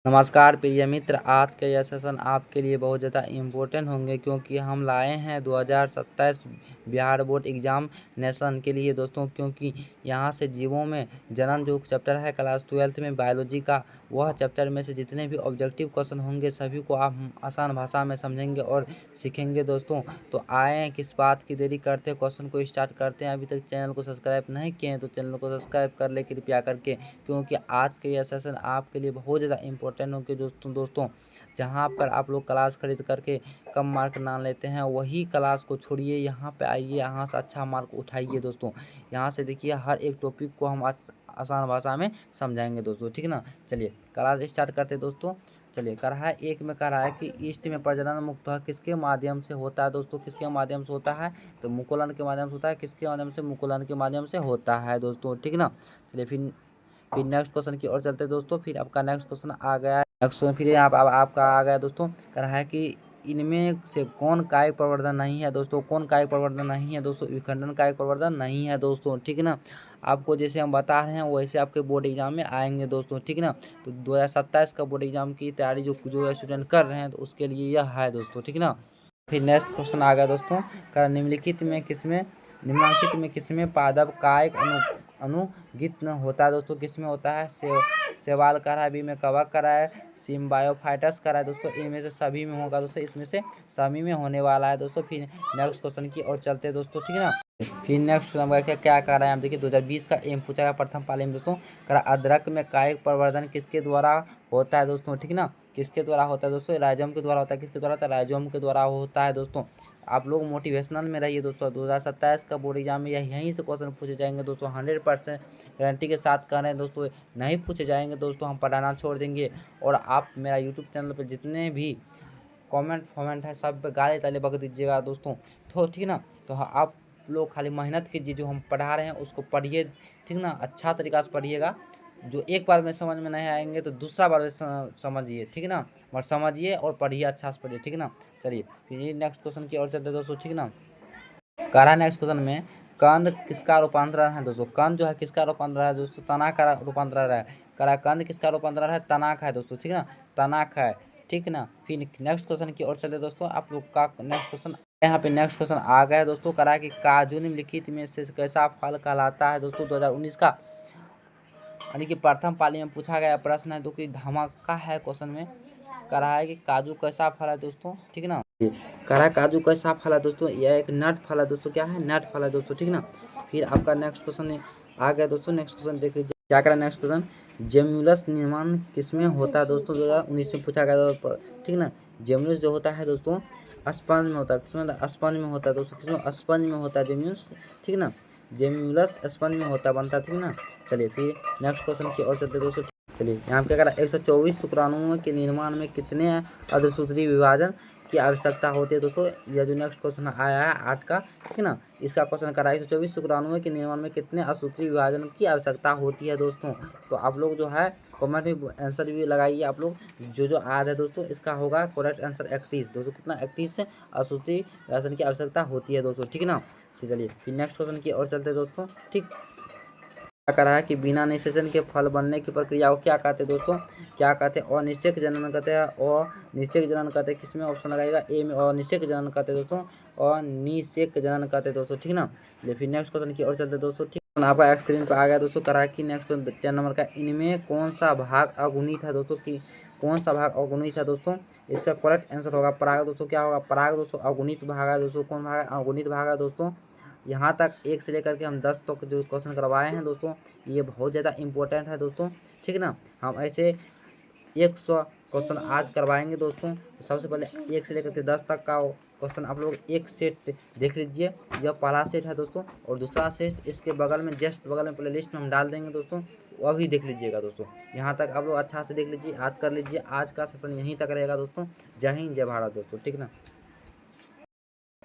नमस्कार प्रिय मित्र, आज का यह सेशन आपके लिए बहुत ज़्यादा इम्पोर्टेंट होंगे क्योंकि हम लाए हैं 2027 बिहार बोर्ड एग्जामिनेशन के लिए दोस्तों। क्योंकि यहाँ से जीवों में जनन जो चैप्टर है क्लास 12th में बायोलॉजी का, वह चैप्टर में से जितने भी ऑब्जेक्टिव क्वेश्चन होंगे सभी को आप आसान भाषा में समझेंगे और सीखेंगे दोस्तों। तो आए किस बात की देरी करते हैं, क्वेश्चन को स्टार्ट करते हैं। अभी तक चैनल को सब्सक्राइब नहीं किए हैं तो चैनल को सब्सक्राइब कर ले कृपया करके, क्योंकि आज के यह सेशन आपके लिए बहुत ज़्यादा इंपॉर्टेंट होंगे दोस्तों। जहाँ पर आप लोग क्लास खरीद करके कम मार्क ना लेते हैं, वही क्लास को छोड़िए, यहाँ पे आइए, यहाँ से अच्छा मार्क उठाइए दोस्तों। यहाँ से देखिए हर एक टॉपिक को हम आसान भाषा में समझाएंगे दोस्तों, ठीक ना। चलिए क्लास स्टार्ट करते हैं दोस्तों। चलिए कह रहा है एक में, कह रहा है कि ईस्ट में प्रजनन मुख्यतः किसके माध्यम से होता है दोस्तों। किसके माध्यम से होता है तो मुकुलन के माध्यम से होता है। किसके माध्यम से, मुकुलन के माध्यम से होता है दोस्तों, ठीक ना। चलिए फिर नेक्स्ट क्वेश्चन की ओर चलते हैं दोस्तों। फिर आपका नेक्स्ट क्वेश्चन आ गया है, नेक्स्ट क्वेश्चन फिर यहाँ आपका आ गया दोस्तों। कह रहा है कि इनमें से कौन कायिक प्रवर्धन नहीं है दोस्तों। कौन कायिक प्रवर्धन नहीं है दोस्तों, विखंडन कायिक प्रवर्धन नहीं है दोस्तों, ठीक ना। आपको जैसे हम बता रहे हैं वैसे आपके बोर्ड एग्जाम में आएंगे दोस्तों, ठीक ना। तो 2027 का बोर्ड एग्जाम की तैयारी जो स्टूडेंट कर रहे हैं तो उसके लिए यह है दोस्तों, ठीक ना। फिर नेक्स्ट क्वेश्चन आ गया दोस्तों। कह निम्नलिखित में किसमें पादप कायिक अनुगित न होता है दोस्तों। किसमें होता है, शैवाल कह रहा है, बी में कवक कह रहा है, सी में बायोफाइटस कह रहा है दोस्तों। इनमें से सभी में होगा दोस्तों, इसमें से सभी में होने वाला है दोस्तों। फिर नेक्स्ट क्वेश्चन की ओर चलते हैं दोस्तों, ठीक ना। फिर नेक्स्ट क्या कह रहा है, हम देखिए 2020 का एम पूछा गया प्रथम पाली में दोस्तों। कह रहा अदरक में कायिक प्रवर्धन किसके द्वारा होता है दोस्तों, ठीक ना। किसके द्वारा होता है दोस्तों, राइजोम के द्वारा होता है। किसके द्वारा होता है, राइजोम के द्वारा होता है दोस्तों। आप लोग मोटिवेशनल में रहिए दोस्तों। 2027 का बोर्ड एग्जाम में यहीं से क्वेश्चन पूछे जाएंगे दोस्तों। 100% गारंटी के साथ कह रहे हैं दोस्तों, नहीं पूछे जाएंगे दोस्तों, हम पढ़ाना छोड़ देंगे। और आप मेरा यूट्यूब चैनल पर जितने भी कमेंट है सब पे गाली ताली बक दीजिएगा दोस्तों, तो ठीक ना। तो आप लोग खाली मेहनत कीजिए, जो हम पढ़ा रहे हैं उसको पढ़िए, ठीक ना। अच्छा तरीका से पढ़िएगा। जो एक बार में समझ में नहीं आएंगे तो दूसरा बार में समझिए, ठीक ना। और समझिए और पढ़िए, अच्छा से पढ़िए, ठीक ना। चलिए फिर नेक्स्ट क्वेश्चन की ओर चलते दोस्तों, ठीक ना। कह रहा है नेक्स्ट क्वेश्चन में, कंद किसका रूपांतरण है दोस्तों। कंद जो है किसका रूपांतरण है दोस्तों, तना का रूपांतरण है। कह रहा है कंद किसका रूपांतरण है, तनाक है दोस्तों, ठीक ना। तनाक है, ठीक ना। फिर नेक्स्ट क्वेश्चन की ओर चलते दोस्तों। आप लोग का नेक्स्ट क्वेश्चन, यहाँ पे नेक्स्ट क्वेश्चन आ गया है दोस्तों। कह रहा है कि काजू निम्नलिखित में से कैसा फल कहलाता है दोस्तों। 2019 का यानी कि प्रथम पाली में पूछा गया प्रश्न है, तो कि धमाका है क्वेश्चन में। कह रहा है कि काजू कैसा फल है दोस्तों, ठीक ना। कह रहा है काजू कैसा फल है दोस्तों, यह एक नट फल है दोस्तों। क्या है, नट फल है दोस्तों, ठीक ना। फिर आपका नेक्स्ट क्वेश्चन आ गया दोस्तों। नेक्स्ट क्वेश्चन देख लीजिए क्या करा। नेक्स्ट क्वेश्चन, जेम्युलस निर्माण किसमें होता है दोस्तों। 2019 में पूछा गया, ठीक ना। जेम्युलस जो होता है दोस्तों स्पंज में होता है। किसमें, स्पंज में होता है दोस्तों। किसमें, स्पंज में होता है जेम्युलस, ठीक ना। जेम्युलस स्पंज में होता बनता है, ठीक ना। चलिए फिर नेक्स्ट क्वेश्चन की ओर चलते दोस्तों। चलिए यहाँ पे क्या करा, 124 शुक्राणुओं के निर्माण में कितने अर्धसूत्री विभाजन की आवश्यकता होती है दोस्तों। यह जो नेक्स्ट क्वेश्चन आया है 8 का, ठीक ना, इसका क्वेश्चन करा 124 शुक्राणुओं के निर्माण में कितने असूत्री विभाजन की आवश्यकता होती है दोस्तों। तो आप लोग जो है कमेंट में आंसर भी लगाइए आप लोग, जो आ है दोस्तों। इसका होगा करेक्ट आंसर 31 दोस्तों। कितना, 31 से असूत्री विभाजन की आवश्यकता होती है दोस्तों, ठीक ना। चलिए फिर नेक्स्ट क्वेश्चन की ओर चलते दोस्तों, ठीक। क्या कह रहा है कि बिना निषेचन के फल बनने की प्रक्रिया को क्या कहते हैं दोस्तों। क्या कहते हैं, अनिषेक जनन कहते हैं। अनिषेक जनन कहते हैं, किसमें ऑप्शन लगाएगा, ए में अनिषेक जनन कहते हैं दोस्तों। अनिषेक जनन कहते हैं दोस्तों, ठीक ना। चलिए फिर नेक्स्ट क्वेश्चन की ओर चलते दोस्तों, ठीक। आपका स्क्रीन पर आ गया दोस्तों। कह रहा है कि नेक्स्ट 10 नंबर का, इनमें कौन सा भाग अगुणित है दोस्तों। कि कौन सा भाग अगुणित है दोस्तों। इसका करेक्ट आंसर होगा पराग दोस्तों। क्या होगा, पराग दोस्तों अगुणित भाग है दोस्तों। कौन भाग है, अगुणित भाग है दोस्तों। यहाँ तक 1 से लेकर के हम 10 तक जो क्वेश्चन करवाए हैं दोस्तों, ये बहुत ज़्यादा इंपॉर्टेंट है दोस्तों, ठीक ना। हम ऐसे 100 क्वेश्चन आज करवाएंगे दोस्तों। सबसे पहले 1 से लेकर के 10 तक का क्वेश्चन आप लोग एक सेट देख लीजिए। यह पहला सेट है दोस्तों, और दूसरा सेट इसके बगल में, जस्ट बगल में प्ले लिस्ट में हम डाल देंगे दोस्तों, वो भी देख लीजिएगा दोस्तों। यहाँ तक आप लोग अच्छा से देख लीजिए, आज कर लीजिए। आज का सेशन यहीं तक रहेगा दोस्तों। जय हिंद, जय भारत दोस्तों, ठीक ना।